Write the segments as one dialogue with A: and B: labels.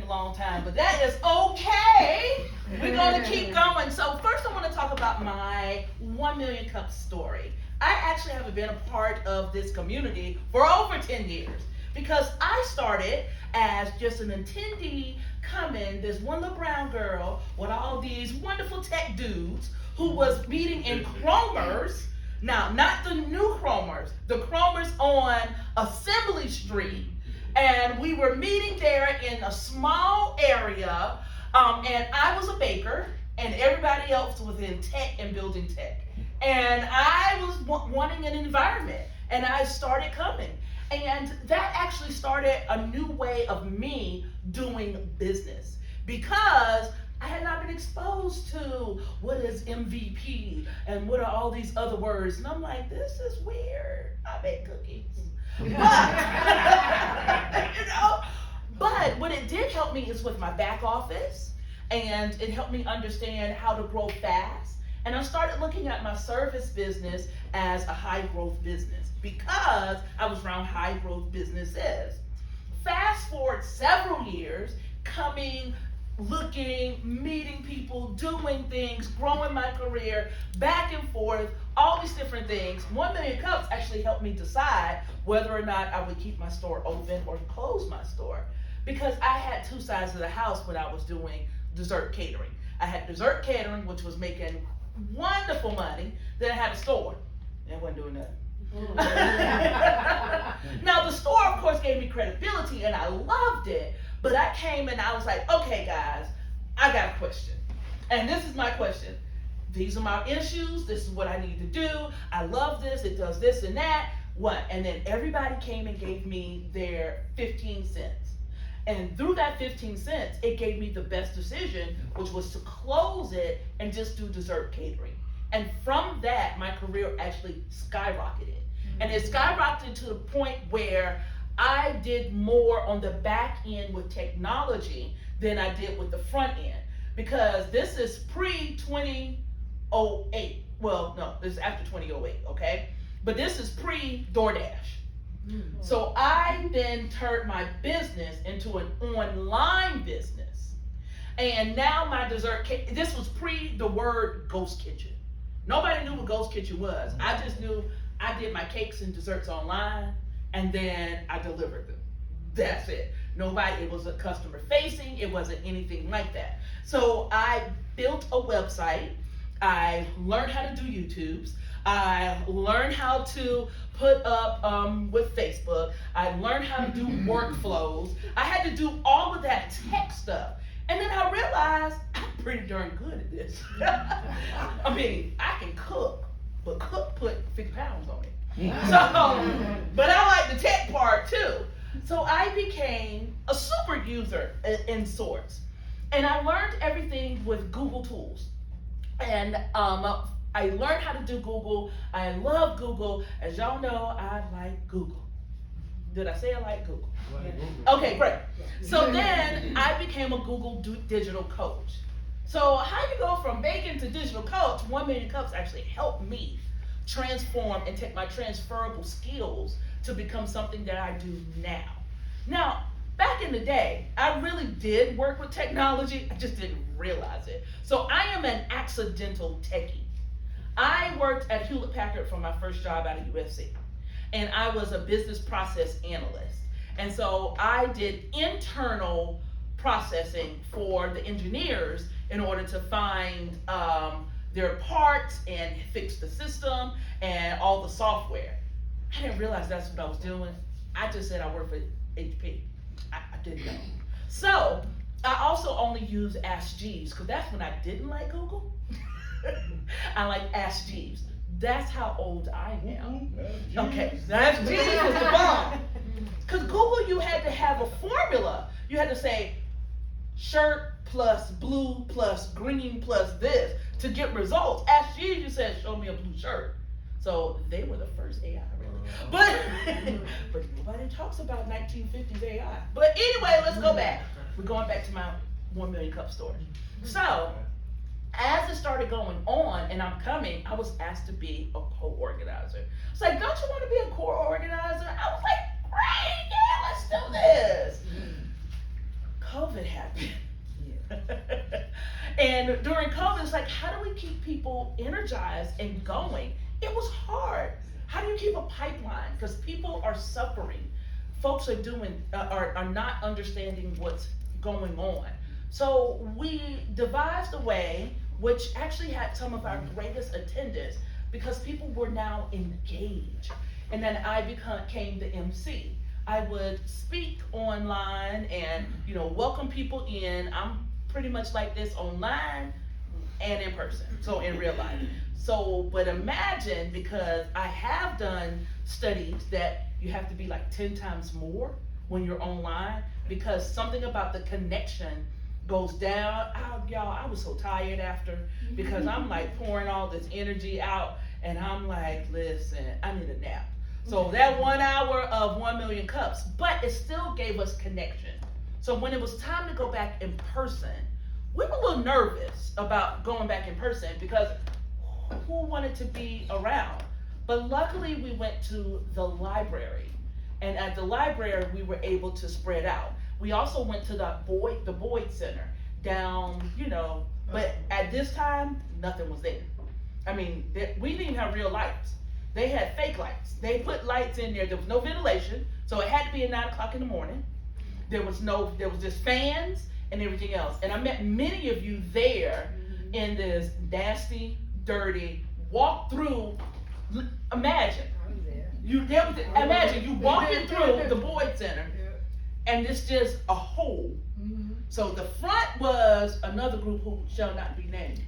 A: long time, but that is okay. We're going to keep going. So first I want to talk about my 1 million cup story. I actually have been a part of this community for over 10 years because I started as just an attendee coming, this one little brown girl with all these wonderful tech dudes who was meeting in Chromers. Now, not the new Chromers, the Chromers on Assembly Street. And we were meeting there in a small area, and I was a baker, and everybody else was in tech and building tech. And I was wanting an environment, and I started coming. And that actually started a new way of me doing business because I had not been exposed to what is MVP and what are all these other words. And I'm like, this is weird. I bake cookies. But, but what it did help me is with my back office, and it helped me understand how to grow fast. And I started looking at my service business as a high growth business because I was around high growth businesses. Fast forward several years, looking, meeting people, doing things, growing my career, back and forth, all these different things. 1 million cups actually helped me decide whether or not I would keep my store open or close my store, because I had two sides of the house when I was doing dessert catering. I had dessert catering, which was making wonderful money. Then I had a store, and I wasn't doing nothing. Now the store, of course, gave me credibility, and I loved it. But I came and I was like, okay, guys, I got a question. And this is my question. These are my issues. This is what I need to do. I love this. It does this and that. What? And then everybody came and gave me their 15 cents. And through that 15 cents, it gave me the best decision, which was to close it and just do dessert catering. And from that, my career actually skyrocketed. And it skyrocketed to the point where I did more on the back end with technology than I did with the front end, because this is pre-2008. Well, no, this is after 2008, okay? But this is pre-DoorDash. So I then turned my business into an online business. And now my this was pre the word ghost kitchen. Nobody knew what ghost kitchen was. I just knew I did my cakes and desserts online, and then I delivered them. That's it. It wasn't customer facing, it wasn't anything like that. So I built a website, I learned how to do YouTubes, I learned how to put up with Facebook, I learned how to do workflows. I had to do all of that tech stuff. And then I realized I'm pretty darn good at this. I mean, I can cook, but cook put 50 pounds on it. So, but I like the tech part too. So I became a super user in sorts. And I learned everything with Google tools. And I learned how to do Google. I love Google. As y'all know, I like Google. Did I say I like Google? Okay, great. So then I became a Google digital coach. So how you go from baking to digital coach, 1 million cups actually helped me transform and take my transferable skills to become something that I do now. Now, back in the day, I really did work with technology, I just didn't realize it. So I am an accidental techie. I worked at Hewlett Packard for my first job out of USC, and I was a business process analyst. And so I did internal processing for the engineers in order to find their parts and fix the system and all the software. I didn't realize that's what I was doing. I just said I work for HP. I didn't know. So I also only use Ask Jeeves, because that's when I didn't like Google. I like Ask Jeeves. That's how old I am. Okay, Ask Jeeves was the bomb. Because Google, you had to have a formula. You had to say shirt plus blue plus green plus this to get results. Ask Jeeves, you said show me a blue shirt. So they were the first AI, really. But nobody talks about 1950s AI. But anyway, let's go back. We're going back to my 1 million cup story. So as it started going on and I'm coming, I was asked to be a co-organizer. It's like, don't you want to be a co-organizer? I was like, great, yeah, let's do this. COVID happened. And during COVID, it's like, how do we keep people energized and going? It was hard. How do you keep a pipeline? Because people are suffering. Folks are not understanding what's going on. So we devised a way, which actually had some of our greatest attendance, because people were now engaged. And then I became the MC. I would speak online and, welcome people in. I'm pretty much like this online and in person, so in real life. So, but imagine, because I have done studies that you have to be like 10 times more when you're online, because something about the connection goes down. Y'all, I was so tired after, because I'm like pouring all this energy out, and I'm like, listen, I need a nap. So that 1 hour of 1 million cups, but it still gave us connection. So when it was time to go back in person, we were a little nervous about going back in person, because who wanted to be around? But luckily we went to the library, and at the library we were able to spread out. We also went to the Boyd Center down, but at this time, nothing was there. I mean, we didn't even have real lights. They had fake lights. They put lights in there. There was no ventilation, so it had to be at 9 o'clock in the morning. There was just fans and everything else. And I met many of you there in this nasty, dirty walk through. Imagine you walking through the Boyd Center, and it's just a hole. So the front was another group who shall not be named.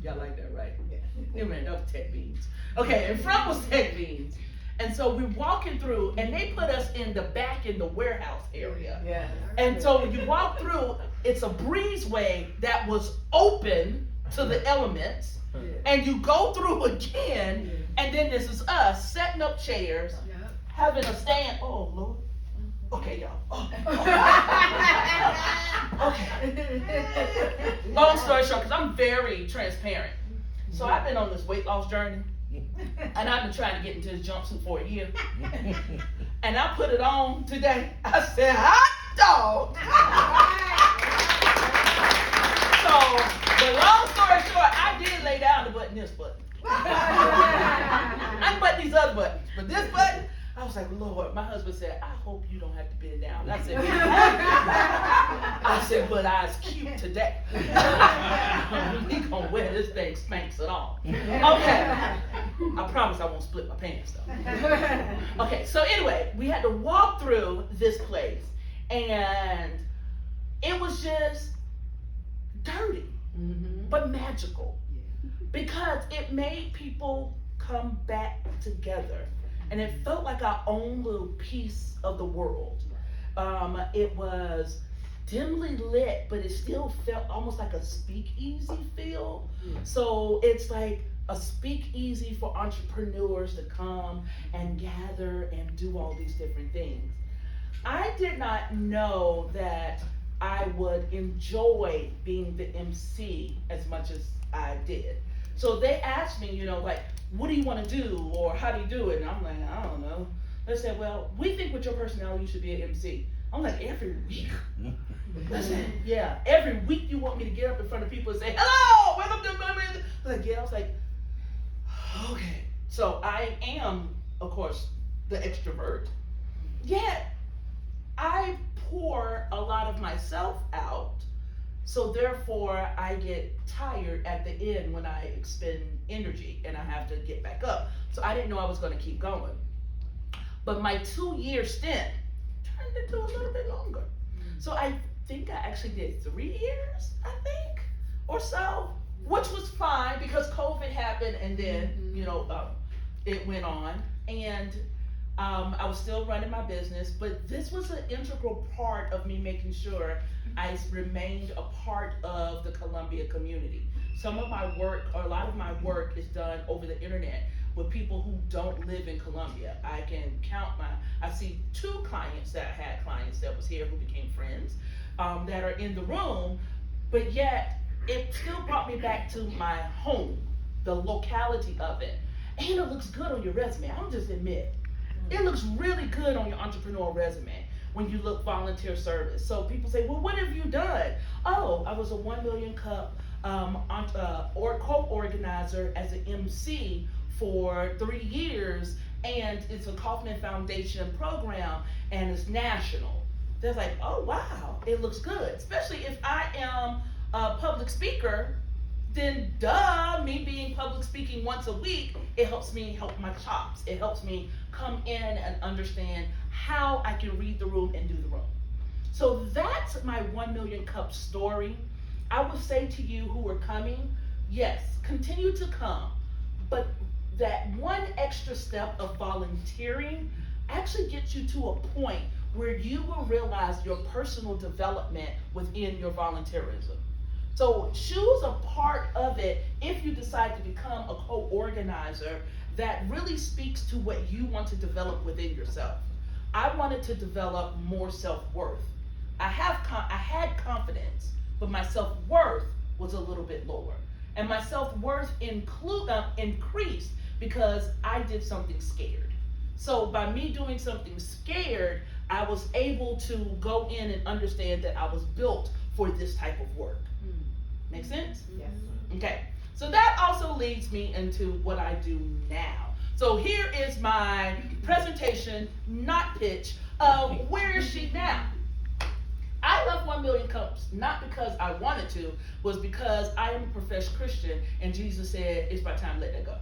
A: Y'all like that, right? Yeah. Man, that was Tech Beans. Okay, in front was Tech Beans. And so we're walking through, and they put us in the back in the warehouse area. Yeah. And so when you walk through, it's a breezeway that was open to the elements. Yeah. And you go through again, and then this is us setting up chairs, having a stand. Oh, Lord. Okay, y'all. Oh. Okay. Long story short, because I'm very transparent. So I've been on this weight loss journey, and I've been trying to get into this jumpsuit for a year. And I put it on today. I said, hot dog. So, the long story short, I did lay down to button this button. I button these other buttons, but this button, I was like, Lord, my husband said, I hope you don't have to bend down. I said, but I was cute today. We gonna wear this thing spanks it all. Okay. I promise I won't split my pants though. Okay, so anyway, we had to walk through this place, and it was just dirty, but magical, because it made people come back together. And it felt like our own little piece of the world. It was dimly lit, but it still felt almost like a speakeasy feel. So it's like a speakeasy for entrepreneurs to come and gather and do all these different things. I did not know that I would enjoy being the MC as much as I did. So they asked me, what do you want to do, or how do you do it? And I'm like, I don't know. They said, well, we think with your personality you should be an MC. I'm like, every week? Listen, yeah, every week you want me to get up in front of people and say, hello, welcome to my business. I was like, okay. So I am, of course, the extrovert. Yet I pour a lot of myself out. So therefore, I get tired at the end when I expend energy and I have to get back up. So I didn't know I was going to keep going. But my 2-year stint turned into a little bit longer. So I think I actually did 3 years, or so, which was fine because COVID happened, and then, it went on. And I was still running my business, but this was an integral part of me making sure I remained a part of the Columbia community. Some of my work, or a lot of my work, is done over the internet with people who don't live in Columbia. I can count I see 2 clients that had clients that was here who became friends that are in the room, but yet it still brought me back to my home, the locality of it. And it looks good on your resume, I'll just admit. It looks really good on your entrepreneurial resume. when you look volunteer service. So people say, well, what have you done? Oh, I was a 1 million cup or co-organizer as an MC for 3 years, and it's a Kaufman Foundation program, and it's national. They're like, oh wow, it looks good. Especially if I am a public speaker, then duh, me being public speaking once a week, it helps me help my chops. It helps me come in and understand how I can read the room and do the room. So that's my 1 million cup story. I would say to you who are coming, yes, continue to come, but that one extra step of volunteering actually gets you to a point where you will realize your personal development within your volunteerism. So choose a part of it if you decide to become a co-organizer that really speaks to what you want to develop within yourself. I wanted to develop more self-worth. I had confidence, but my self-worth was a little bit lower. And my self-worth increased because I did something scared. So by me doing something scared, I was able to go in and understand that I was built for this type of work. Make sense?
B: Yes.
A: Okay. So that also leads me into what I do now. So here is my presentation, not pitch, of where is she now? I left 1 million cups, not because I wanted to, was because I am a professed Christian, and Jesus said, it's my time, let that go.